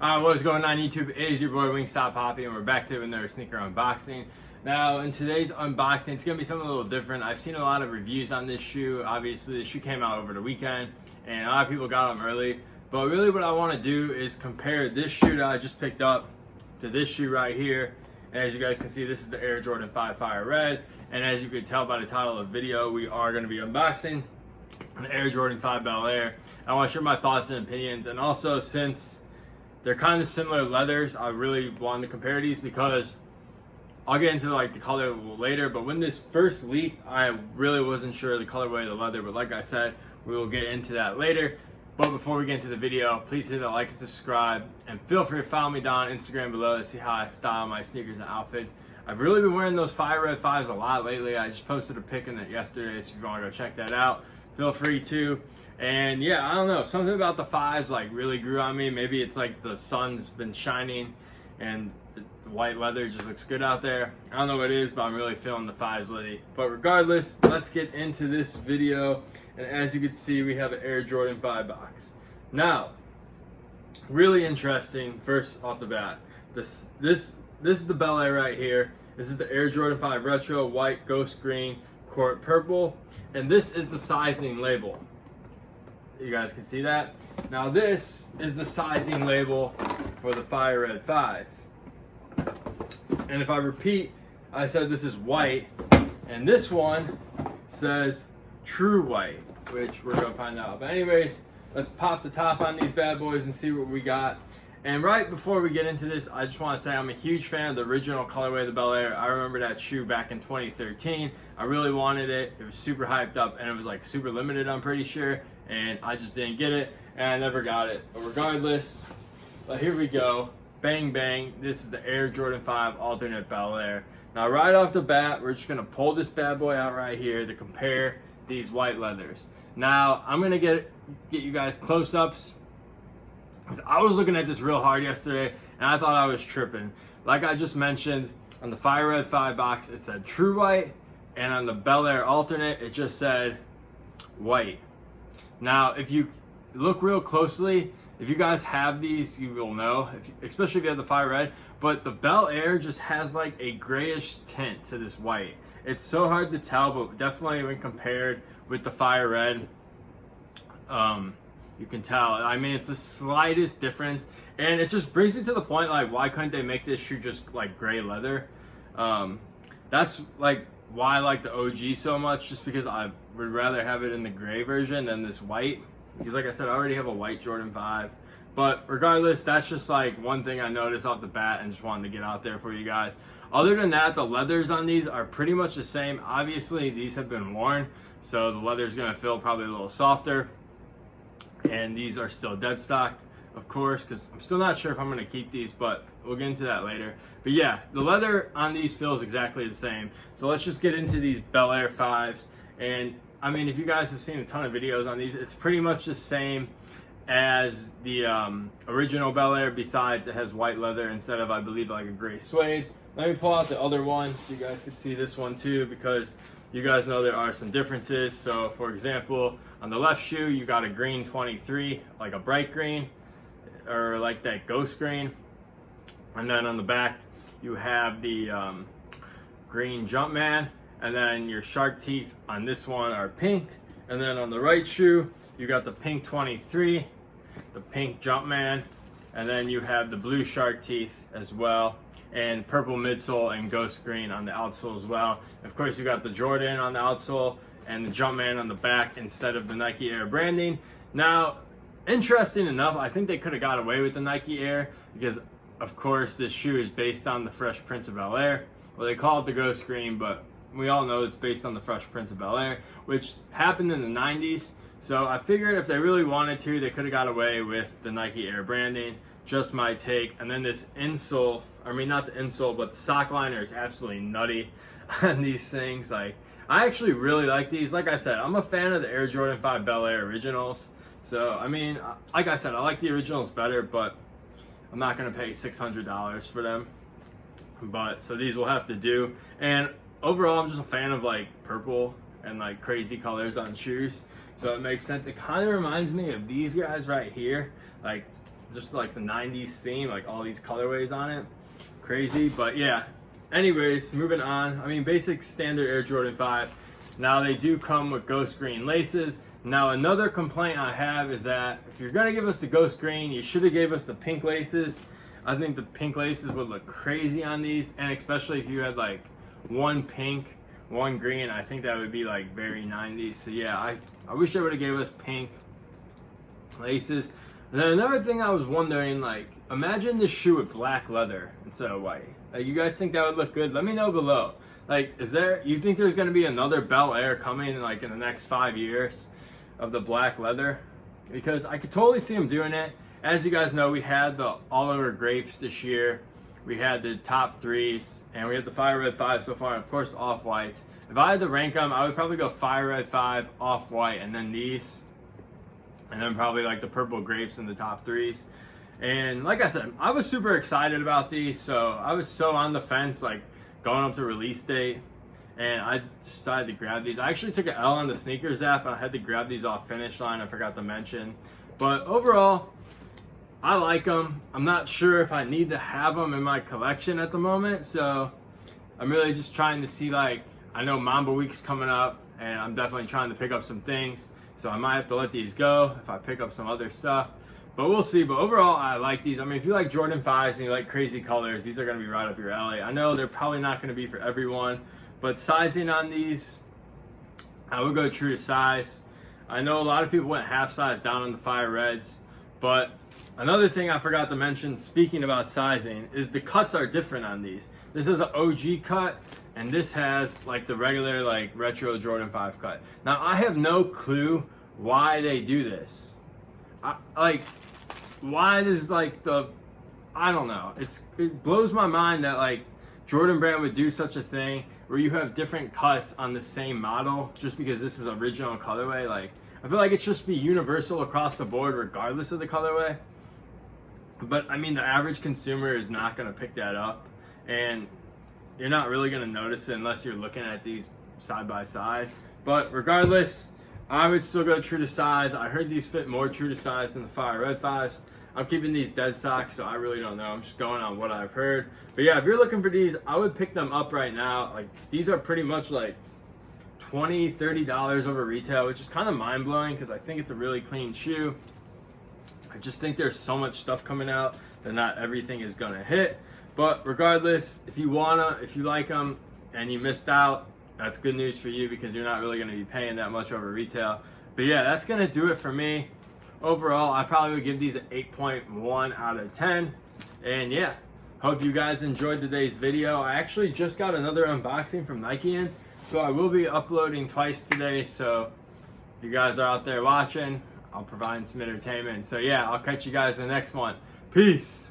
What is going on YouTube? It is your boy Wingstop Poppy, and we're back to another sneaker unboxing. Now, in today's unboxing, it's gonna be something a little different. I've seen a lot of reviews on this shoe. Obviously, the shoe came out over the weekend, and a lot of people got them early. But really, what I want to do is compare this shoe that I just picked up to this shoe right here. And as you guys can see, this is the Air Jordan 5 Fire Red. And as you can tell by the title of the video, we are going to be unboxing an Air Jordan 5 Bel Air. I want to share my thoughts and opinions, and also since they're kind of similar leathers, I really wanted to compare these because I'll get into like the color later. But when this first leaked, I really wasn't sure the colorway of the leather. But like I said, we will get into that later. But before we get into the video, please hit the like and subscribe, and feel free to follow me down on Instagram below to see how I style my sneakers and outfits. I've really been wearing those Fire Red 5s a lot lately. I just posted a pic in it yesterday, so if you want to go check that out, feel free to. And yeah, I don't know, something about the 5s like really grew on me. Maybe it's like the sun's been shining and the white leather just looks good out there. I don't know what it is, but I'm really feeling the 5s lately. But regardless, let's get into this video. And as you can see, we have an Air Jordan 5 box. Now, really interesting, first off the bat, this is the Bel Air right here. This is the Air Jordan 5 Retro, white, ghost green, court purple. And this is the sizing label. You guys can see that. Now this is the sizing label for the Fire Red 5. And if I repeat, I said this is white, and this one says true white, which we're gonna find out. But anyways, let's pop the top on these bad boys and see what we got. And right before we get into this, I just want to say I'm a huge fan of the original colorway of the Bel Air. I remember that shoe back in 2013. I really wanted it. It was super hyped up, and it was like super limited, I'm pretty sure. And I just didn't get it, and I never got it. But regardless, here we go. Bang, bang. This is the Air Jordan 5 alternate Bel Air. Now, right off the bat, we're just going to pull this bad boy out right here to compare these white leathers. Now, I'm going to get you guys close-ups. I was looking at this real hard yesterday, and I thought I was tripping. Like I just mentioned, on the Fire Red 5 box, it said true white, and on the Bel Air alternate, it just said white. Now, if you look real closely, if you guys have these, you will know, especially if you have the Fire Red, but the Bel Air just has like a grayish tint to this white. It's so hard to tell, but definitely when compared with the Fire Red, you can tell. I mean, it's the slightest difference, and it just brings me to the point, like, why couldn't they make this shoe just like gray leather? That's like why I like the OG so much, just because I would rather have it in the gray version than this white, because like I said, I already have a white Jordan 5. But regardless, that's just like one thing I noticed off the bat and just wanted to get out there for you guys. Other than that, the leathers on these are pretty much the same. Obviously, these have been worn, so the leather is going to feel probably a little softer. And these are still dead stock, of course, because I'm still not sure if I'm going to keep these, but we'll get into that later. But yeah, the leather on these feels exactly the same. So let's just get into these Bel Air 5s. And I mean, if you guys have seen a ton of videos on these, it's pretty much the same as the original Bel Air, besides it has white leather instead of, I believe, like a gray suede. Let me pull out the other one so you guys can see this one too, because you guys know there are some differences. So for example, on the left shoe, you got a green 23, like a bright green, or like that ghost green. And then on the back, you have the green Jumpman. And then your shark teeth on this one are pink. And then on the right shoe, you got the pink 23, the pink Jumpman, and then you have the blue shark teeth as well, and purple midsole and ghost green on the outsole as well. Of course, you got the Jordan on the outsole and the Jumpman on the back instead of the Nike Air branding. Now, interesting enough, I think they could have got away with the Nike Air because, of course, this shoe is based on the Fresh Prince of Bel Air. Well, they call it the ghost green, but we all know it's based on the Fresh Prince of Bel Air, which happened in the 90s. So I figured if they really wanted to, they could have got away with the Nike Air branding. Just my take. And then this insole, I mean, not the insole, but the sock liner is absolutely nutty on these things. Like, I actually really like these. Like I said, I'm a fan of the Air Jordan 5 Bel Air originals. So, I mean, like I said, I like the originals better, but I'm not going to pay $600 for them. But, so these will have to do. And overall, I'm just a fan of like purple and like crazy colors on shoes, so it makes sense. It kind of reminds me of these guys right here. Like, just like the 90s theme, like all these colorways on it. Crazy, but yeah. Anyways, moving on. I mean, basic standard Air Jordan 5. Now they do come with ghost green laces. Now another complaint I have is that if you're gonna give us the ghost green, you should have gave us the pink laces. I think the pink laces would look crazy on these, and especially if you had like one pink, one green, I think that would be like very 90s. So yeah, I wish they would have gave us pink laces. And then another thing I was wondering, like, imagine this shoe with black leather instead of white. Like, you guys think that would look good? Let me know below. Like, you think there's gonna be another Bel Air coming like in the next 5 years of the black leather? Because I could totally see them doing it. As you guys know, we had the All Over Grapes this year. We had the top threes, and we had the Fire Red 5 so far, and of course the Off-Whites. If I had to rank them, I would probably go Fire Red 5, Off-White, and then these. And then probably like the Purple Grapes in the top threes. And like I said, I was super excited about these, so I was so on the fence, like going up to release date, and I decided to grab these. I actually took an L on the sneakers app, and I had to grab these off Finish Line. I forgot to mention, but overall, I like them. I'm not sure if I need to have them in my collection at the moment, so I'm really just trying to see, like, I know Mamba Week's coming up, and I'm definitely trying to pick up some things, so I might have to let these go if I pick up some other stuff. But we'll see. But overall, I like these. I mean, if you like Jordan 5s and you like crazy colors, these are going to be right up your alley. I know they're probably not going to be for everyone, but sizing on these, I would go true to size. I know a lot of people went half size down on the Fire Reds, but another thing I forgot to mention, speaking about sizing, is the cuts are different on these. This is an OG cut, and this has like the regular like retro Jordan 5 cut. Now, I have no clue why they do this. Why does like I don't know. It blows my mind that like Jordan Brand would do such a thing where you have different cuts on the same model just because this is original colorway. Like, I feel like it should just be universal across the board regardless of the colorway. But I mean, the average consumer is not going to pick that up, and you're not really going to notice it unless you're looking at these side by side. But regardless, I would still go true to size. I heard these fit more true to size than the Fire Red 5s. I'm keeping these dead stock, so I really don't know. I'm just going on what I've heard. But yeah, if you're looking for these, I would pick them up right now. Like, these are pretty much like $20, $30 over retail, which is kind of mind-blowing because I think it's a really clean shoe. I just think there's so much stuff coming out that not everything is gonna hit. But regardless, if you like them and you missed out, that's good news for you because you're not really gonna be paying that much over retail. But yeah, that's gonna do it for me. Overall, I probably would give these an 8.1 out of 10. And yeah, hope you guys enjoyed today's video. I actually just got another unboxing from Nike in, so I will be uploading twice today. So if you guys are out there watching, I'll provide some entertainment. So yeah, I'll catch you guys in the next one. Peace.